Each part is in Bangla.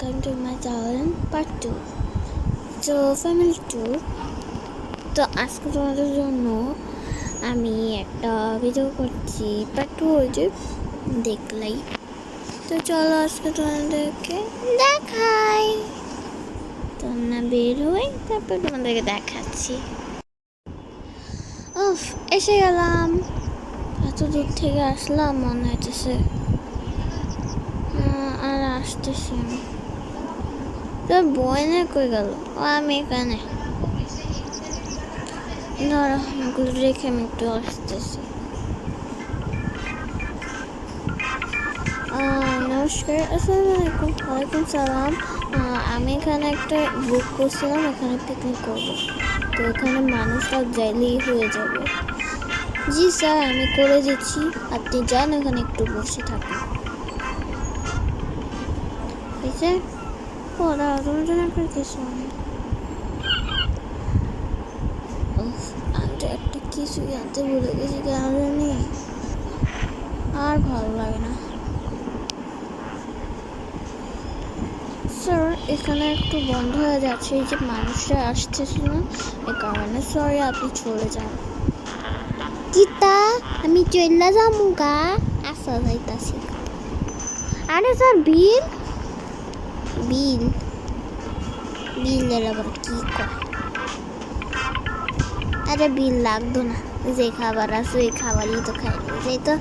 welcome to my channel part 2. So family tour. তো আজকে তোমাদের জন্য আমি একটা ভিডিও করছি পার্ট 2 ওই যে দেখলাই। তো চলো আজকে তোমাদেরকে দেখাই। তো না বের হই তারপর তোমাদেরকে দেখাচ্ছি। এসে গেলাম, এত দূর থেকে আসলাম মনে হইতেছে আর আসতেছি আমি। তো বইনে কই গেল? ও আমি এখানে, ধরো ওগুলো রেখে আমি একটু আসতেছি। নমস্কার, আসসালামু আলাইকুম। ওয়ালাইকুম সালাম। আমি এখানে একটা বুক করছিলাম, এখানে পিকনিক করবো। তো এখানে মানুষরা যাইলেই হয়ে যাবে। জি স্যার, আমি করে দিচ্ছি, আপনি যান এখানে একটু বসে থাকুন। ঠিক আছে, ওরা তোমার জন্য একটা কিছু আমি তো একটা কিছু জানতে ভুলে গেছি, কেন জানি আর ভালো লাগে না। স্যার এখানে একটু বন্ধ হয়ে যাচ্ছে, এই যে মানুষরা আসতেছে না, এই কারণে। সরি, আপনি চলে যান। কিতা আমি চলে যাবো গা? আসা যাইতাছি। আরে স্যার, বিল বিল বিলের আবার কি কয়? আরে বিল লাগতো না, যে খাবার আছে ওই খাবারই তো খাই যাই। তো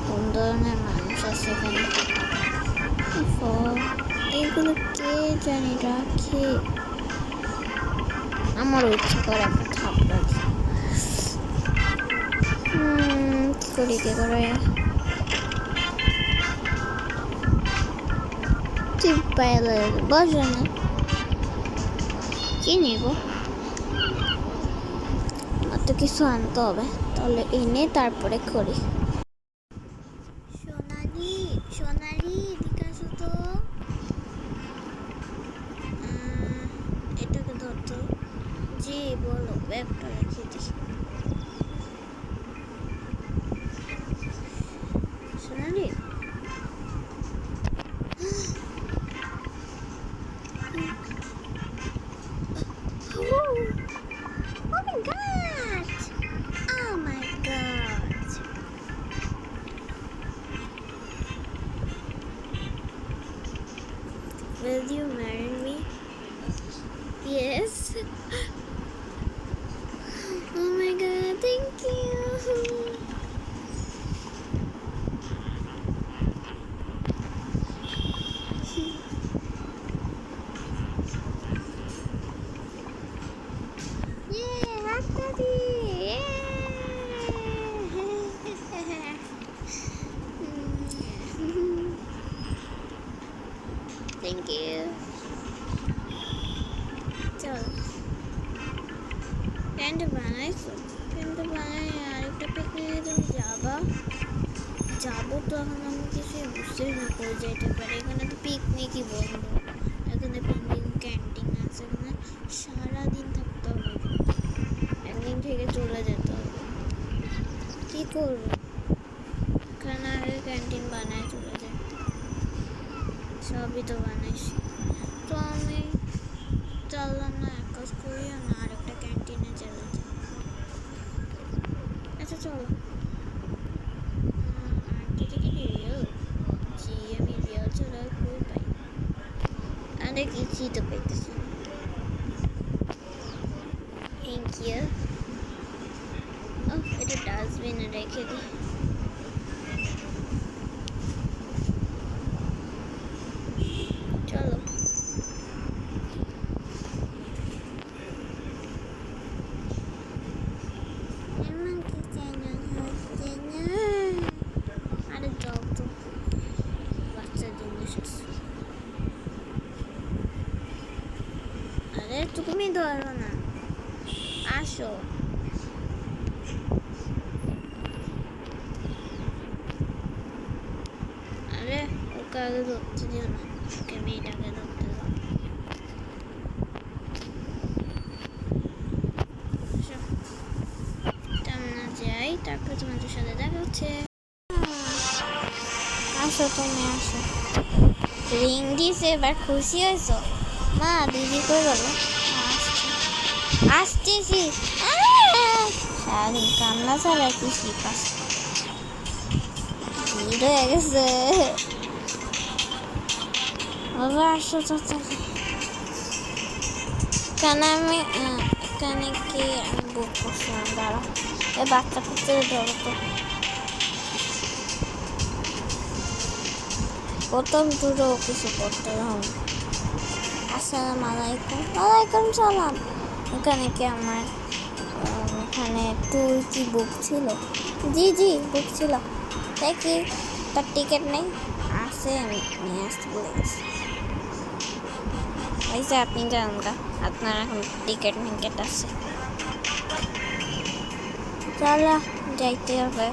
কোন ধরনের মানুষ আছে এখানে? এগুলো কে জানি রাখে, আমারও ইচ্ছা করে একটা থাপড়া। কি করি কে করে বসে না, কি নিব? আমার তো কিছু আনতে হবে, তাহলে এনে তারপরে করি। সোনালি সোনালি, এদিকে আসো তো। এটাকে ধরতো। জি বলো, ব্যাগটা রেখে দিই। সোনালি, will you marry me? Yes. Oh my god, thank you. Yay, hot daddy. Thank you. চলো, প্যান্ট বানাইছো? প্যান্ট বানাই আরেকটা পিকনিকে তুমি যাবো তো এখন আমি কিছুই বুঝতেই না করে যেতে পারি। এখানে তো পিকনিকই বন্ধ, এখানে ক্যান্টিন আছে, এখানে সারাদিন থাকতে হবে, একদিন থেকে চলে যেতে হবে। কি করবো? এখানে আগে ক্যান্টিন বানায় চলে যায়, সবই তো বানাইছি। তো আমি চললাম না, এক কাজ করি না, আরেকটা ক্যান্টিনে চলে যাই। আচ্ছা চলো। এটা কি রিয়েল? জি, আমি রিয়েল ছাড়া কই পাই? আরে কিছুই তো পাইতেছি। Thank you. এটা ডাস্টবিনে রেখে দিই। চলো, আরে যাও তো, বাচ্চা জিনিস আছে। আরে তুমি ধরো না, আসো। আরে ওকে আগে ধরতে দিও না, ওকে মেয়েটাকে ধরতে দাও। না যাই, তারপর তোমাদের সাথে দেখা হচ্ছে। আসো, তুমি আসো। রিং দিছে, এবার খুশি হয়েছ? মা দিদি কই গেল? আসতেছি। সারাদিন কান্না ছাড়া কি শিখাস? ভিড় হয়ে গেছে। বাবা আসো তাড়াতাড়ি। কেন আমি এখানে কি আমি বুক করছিলাম? দাঁড়া, এই বাচ্চা কুচে ধরো তো। প্রথম দূরেও কিছু করতে হবে। আসসালামু আলাইকুম। ওয়ালাইকুম সালাম। এখানে কি আমার এখানে ট্যুর কি বুক ছিল? জি জি বুক ছিল। দেখি তার টিকিট নেই। আসে আমি নিয়ে আসতে বলে গেছি। ওইসে আপনি জানেন গা, আপনার এখন টিকিট মিকেট আছে। চলো যাইতে হবে।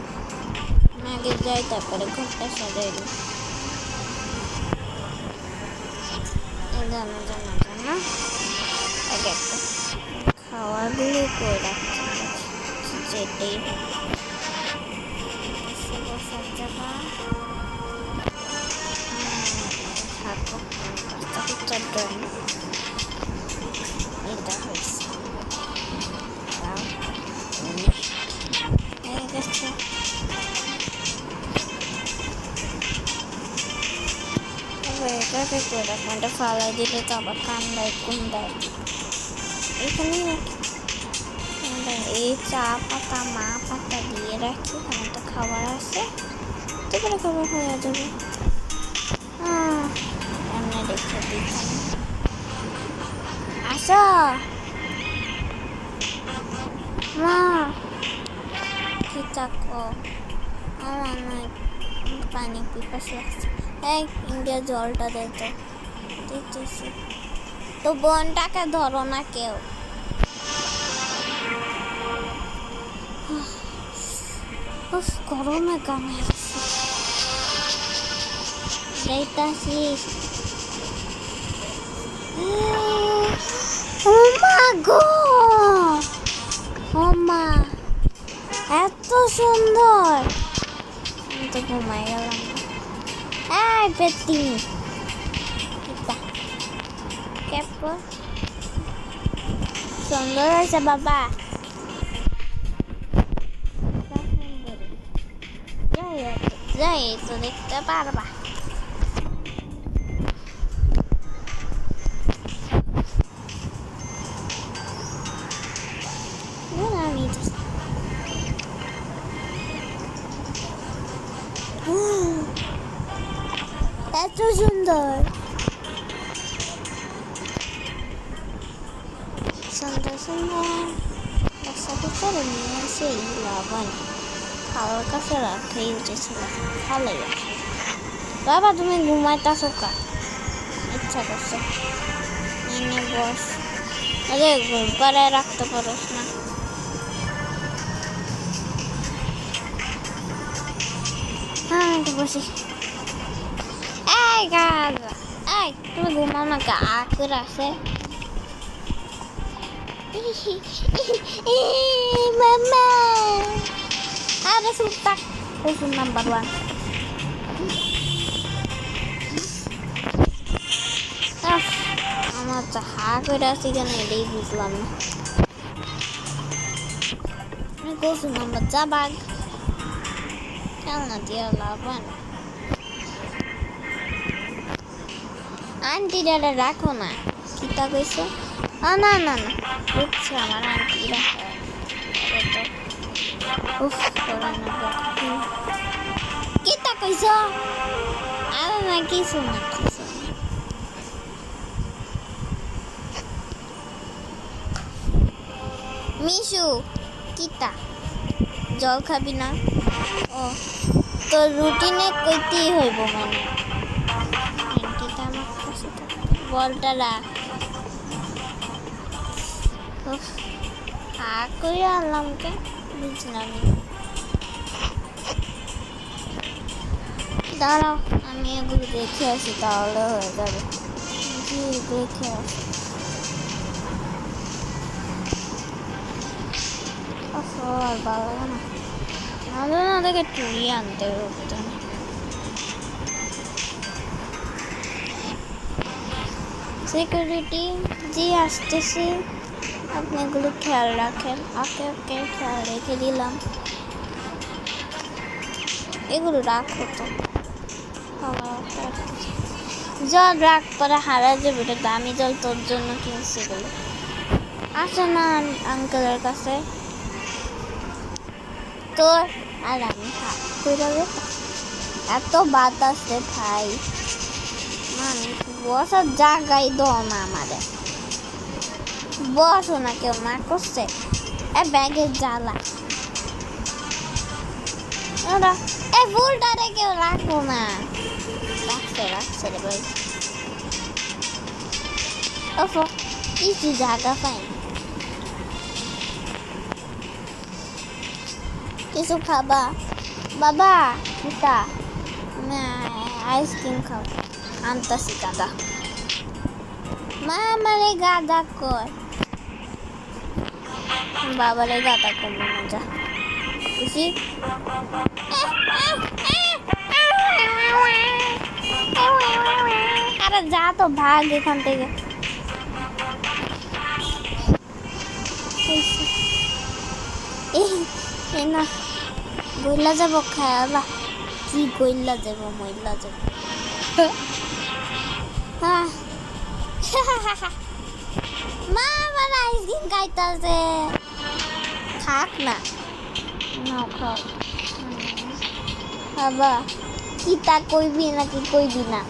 আগে যাই, তারপরে ঘরটা সাজাই দিই। জানা জানা জানা আগে একটা খাওয়াগুলো করে রাখতে হবে, যেটাই বসার জায়গা থাকো। পাঁচটা পিকচার ড্রয়িং এটা হয়েছে। হয়ে গেছে। এটাকে করে রাখবো, এটা ফালাই দিলে তো আবার কান্দায় কুন্দায়। এখানেই রাখি। এই চা পাতা মা পাতা দিয়ে রাখি, এখানে তো খাবার আছে, তারপরে খাবার হয়ে যাবে। এমনি রেখে দিই। আসো মা, কি থাকো আমার অনেক পানি পিপাসা লাগছে। এই ইন্ডিয়া জলটা দে তো। দিতেছি তো, বোনটাকে ধরো না কেউ। গরমে কামে যাইতাছি। ও মা গো, ও মা এত সুন্দর। আমি তো ঘুমাই গেলাম। এই পেত্তি সুন্দর হয়েছে বাবা। যাই তো দেখতে পারবা। এত সুন্দর সুন্দর সুন্দর বাচ্চাকে করে নিয়ে আসে লবণ খাওয়ার কাছে রাখেই উঠেছিল। ভালোই আছে বাবা, তুমি ঘুমাইতেছো কা? ইচ্ছা করছে এনে বস। আরে ঘুম পাড়ায় রাখতে পারোস না? হ্যাঁ একটু বসি। এই গাছ, এই তুমি ঘুমাও না, গা করে আছে। মামা আরে সুতা কুসুম নাম্বার 1। আমার তো হা করে আসি কেন এটাই বুঝলাম না। কুসুম নাম্বার যা বাঘ খেলনা দিয়ে লাভান। আন্টি ডাটা রাখো না। কিতা কইছো? না না না না বুঝছে আমার আন্টিরা। উফ কিতা কইছো? আরে না কিছু না কিছু। মিশু কিতা জল খাবি না? ও তো রুটিনে কইতেই হইব মানে। আন্টিটা আমার কাছে বলটা রাখ। কই আনলাম কে বুঝলাম। দাঁড়াও আমি এগুলো দেখে আসি, তাহলে হয়ে যাবে। জি দেখে আসি। আর ভালো লাগে না, ভালো না দেখে চুরি আনতে হবে। সিকিউরিটি জি আসতেছি, আপনি এগুলো খেয়াল রাখেন। ওকে ওকে, খেয়াল রেখে দিলাম। এগুলো রাখো তো, জল রাখ, পরে হারা যাবে। এটা দামি জল, তোর জন্য কিনছি এগুলো। আসো না আঙ্কেলের কাছে, তোর আর আমি কইভাবে এত বাতাস রে ভাই, মানে বসার জায়গায় দাও না আমাদের। বসো না, কেউ না করছে এ ব্যাগের জ্বালা। ওরা এই ফুলটারে কেউ রাখো না। রাখছে রে ভাই। ওফো, কিছু জায়গা পাই না। কিছু খাবা বাবা? কিতা আইসক্রিম খাও, আনতাছি গাদা। মা আমারে গাদা কর, বাবারে গাদা কর মজা খুশি। আরে যা তো, ভাগ এখান থেকে। না গইলা যাব, খেয়ালা কি গইলা যাব, মইলা যাব। মা আমার আইসক্রিম খাইতাছে, থাক না, নাও খাও। বাবা কিতা কইবি নাকি কইবি না?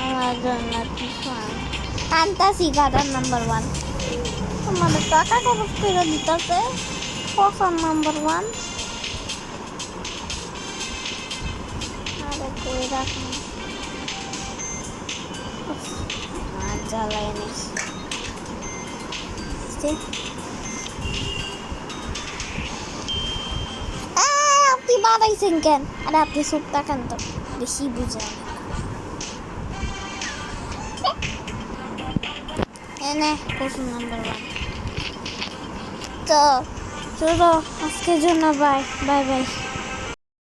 আমার জন্য কিছু আনতাছি, গার্ডার নাম্বার 1। তোমাদের টাকা খরচ করে দিতেছে, পছন নাম্বার 1। আরে কই রাখুন, আর জ্বালায় নিস। আপনি বাড়াইছেন কেন? আরে আপনি সব টাকান তো, বেশি বুঝেন। এনে পছন নাম্বার 1। তো চলো আজকের জন্য বাই বাই বাই।